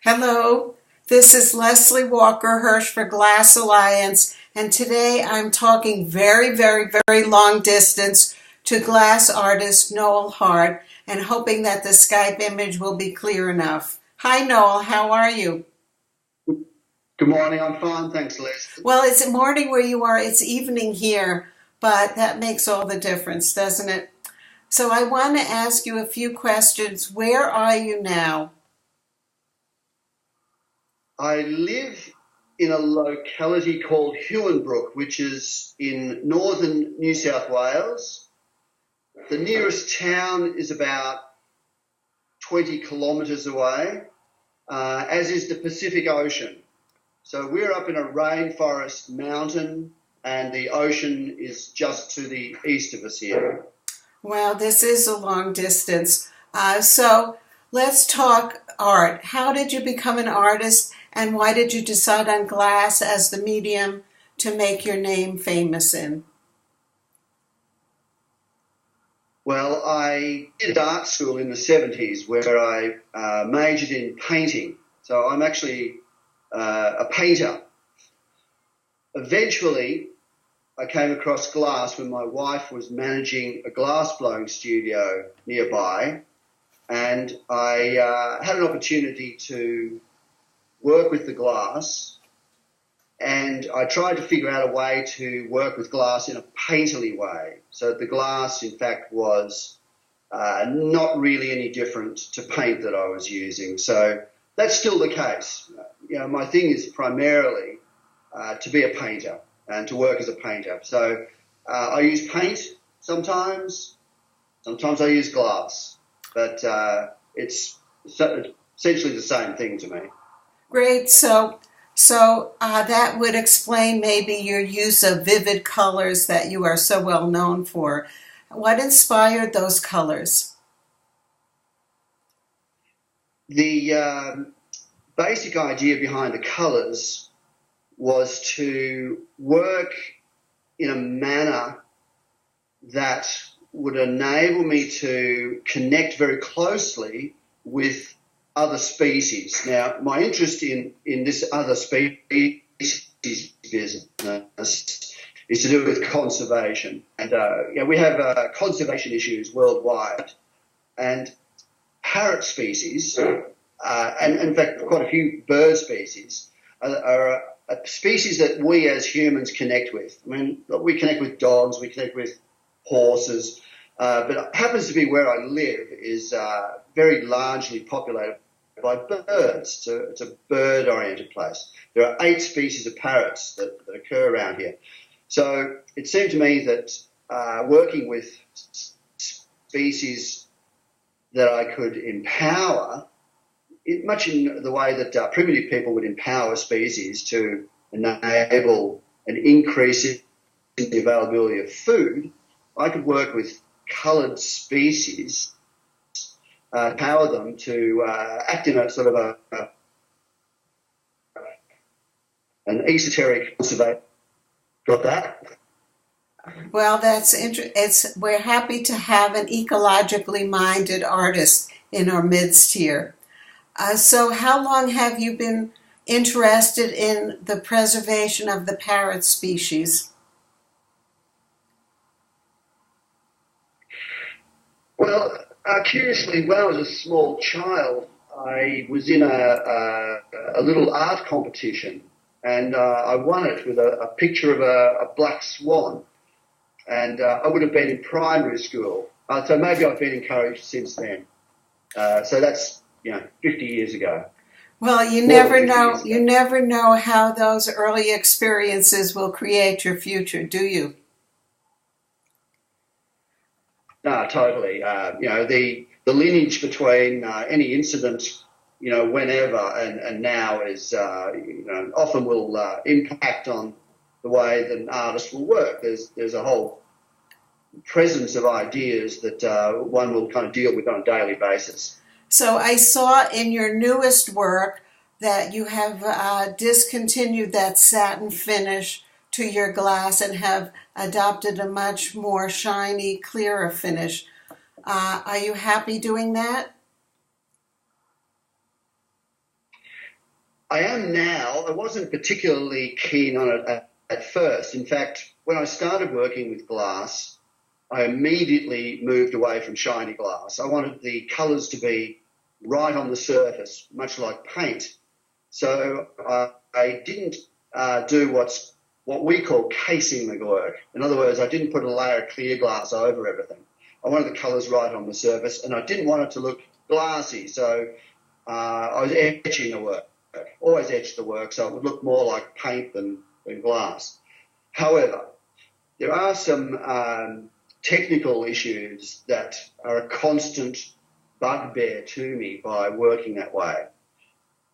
Hello, this is Leslie Walker-Hirsch for Glass Alliance, and today I'm talking very long distance to glass artist Noel Hart and hoping that the Skype image will be clear enough. Hi Noel, how are you? Good morning. I'm fine, thanks, Les. Well, it's morning where you are, it's evening here, but that makes all the difference, doesn't it? So I want to ask you a few questions. Where are you now? I live in a locality called Huonbrook, which is in northern New South Wales. The nearest town is about 20 kilometres away, as is the Pacific Ocean. So we're up in a rainforest mountain, and the ocean is just to the east of us here. Well, this is a long distance. So let's talk art. How did you become an artist and why did you decide on glass as the medium to make your name famous in? Well, I did art school in the 70s where I majored in painting. So I'm actually a painter. Eventually, I came across glass when my wife was managing a glass blowing studio nearby, and I had an opportunity to work with the glass, and I tried to figure out a way to work with glass in a painterly way, so that the glass, in fact, was not really any different to paint that I was using. So that's still the case. My thing is primarily to be a painter and to work as a painter. So I use paint sometimes. Sometimes I use glass, but it's essentially the same thing to me. Great. So that would explain maybe your use of vivid colors that you are so well known for. What inspired those colors? The basic idea behind the colours was to work in a manner that would enable me to connect very closely with other species. Now, my interest in this other species business is to do with conservation. And we have conservation issues worldwide. And parrot species, and in fact quite a few bird species, are a species that we as humans connect with. I mean, we connect with dogs, we connect with horses, but it happens to be where I live is very largely populated by birds. It's a bird-oriented place. There are 8 species of parrots that occur around here. So it seemed to me that working with species that I could empower, much in the way that primitive people would empower species to enable an increase in the availability of food, I could work with coloured species, empower them to act in a sort of an esoteric conservation. Got that? Well, that's interesting. We're happy to have an ecologically minded artist in our midst here. So how long have you been interested in the preservation of the parrot species? Well, curiously, when I was a small child, I was in a little art competition, and I won it with a picture of a black swan. And I would have been in primary school. So maybe I've been encouraged since then. So that's, 50 years ago. Well, you More than never 50 know. years ago. You never know how those early experiences will create your future, do you? No, totally. The lineage between any incident, whenever and now is, often will impact on the way that an artist will work. There's a whole presence of ideas that one will kind of deal with on a daily basis. So I saw in your newest work that you have discontinued that satin finish to your glass and have adopted a much more shiny, clearer finish. Are you happy doing that? I am now. I wasn't particularly keen on it at first. In fact, when I started working with glass, I immediately moved away from shiny glass. I wanted the colours to be right on the surface, much like paint. So I didn't do what we call casing the work. In other words, I didn't put a layer of clear glass over everything. I wanted the colours right on the surface, and I didn't want it to look glassy. So I was etching the work. Always etched the work so it would look more like paint than glass. However, there are some technical issues that are a constant bugbear to me by working that way,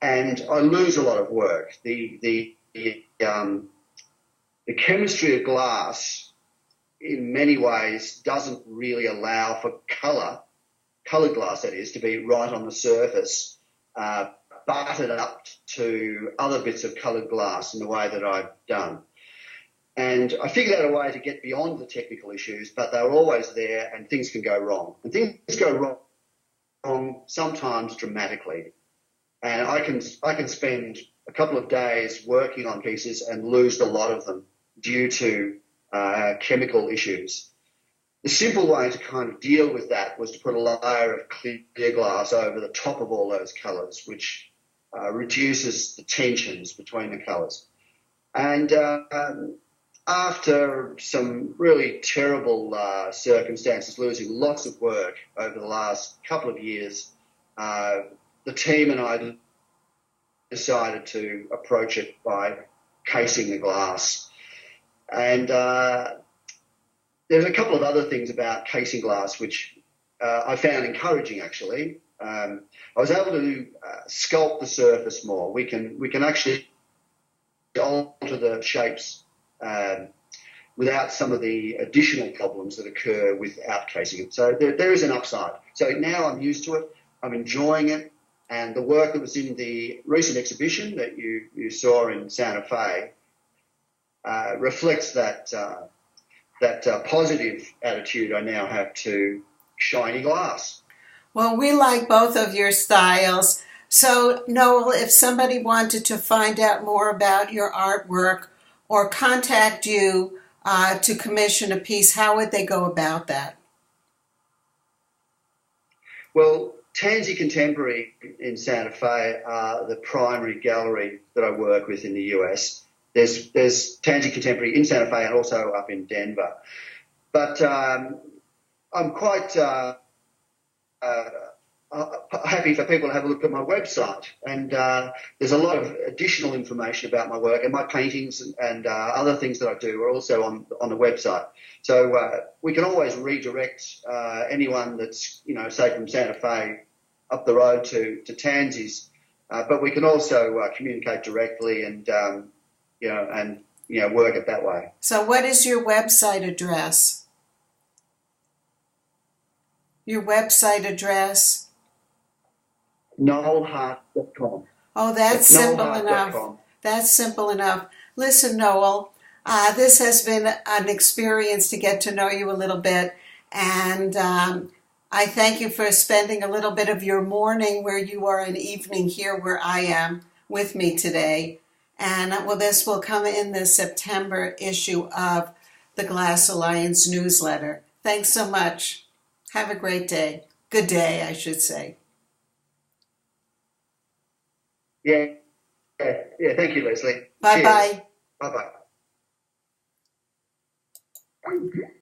and I lose a lot of work. The chemistry of glass, in many ways, doesn't really allow for coloured glass, that is, to be right on the surface, butted up to other bits of coloured glass in the way that I've done. And I figured out a way to get beyond the technical issues, but they're always there and things can go wrong. And things go wrong sometimes dramatically. And I can spend a couple of days working on pieces and lose a lot of them due to chemical issues. The simple way to kind of deal with that was to put a layer of clear glass over the top of all those colours, which reduces the tensions between the colours. And after some really terrible circumstances, losing lots of work over the last couple of years, the team and I decided to approach it by casing the glass. And there's a couple of other things about casing glass which I found encouraging, actually. I was able to sculpt the surface more. We can actually alter the shapes without some of the additional problems that occur without casing it. So there is an upside. So now I'm used to it. I'm enjoying it. And the work that was in the recent exhibition that you saw in Santa Fe reflects that positive attitude I now have to shiny glass. Well, we like both of your styles. So, Noel, if somebody wanted to find out more about your artwork or contact you to commission a piece, how would they go about that? Well, Tansy Contemporary in Santa Fe are the primary gallery that I work with in the US. There's Tansy Contemporary in Santa Fe and also up in Denver. But I'm quite happy for people to have a look at my website. And there's a lot of additional information about my work, and my paintings and other things that I do are also on the website. So we can always redirect anyone that's, say from Santa Fe up the road to Tansy's, but we can also communicate directly and work it that way. So what is your website address? Your website address? NoelHart.com. Oh, that's simple NoelHart.com. enough. That's simple enough. Listen, Noel, this has been an experience to get to know you a little bit, and I thank you for spending a little bit of your morning where you are an evening here where I am with me today. And this will come in the September issue of the Glass Alliance newsletter. Thanks so much. Have a great day. Good day, I should say. Yeah. Thank you, Leslie. Bye-bye. Bye-bye.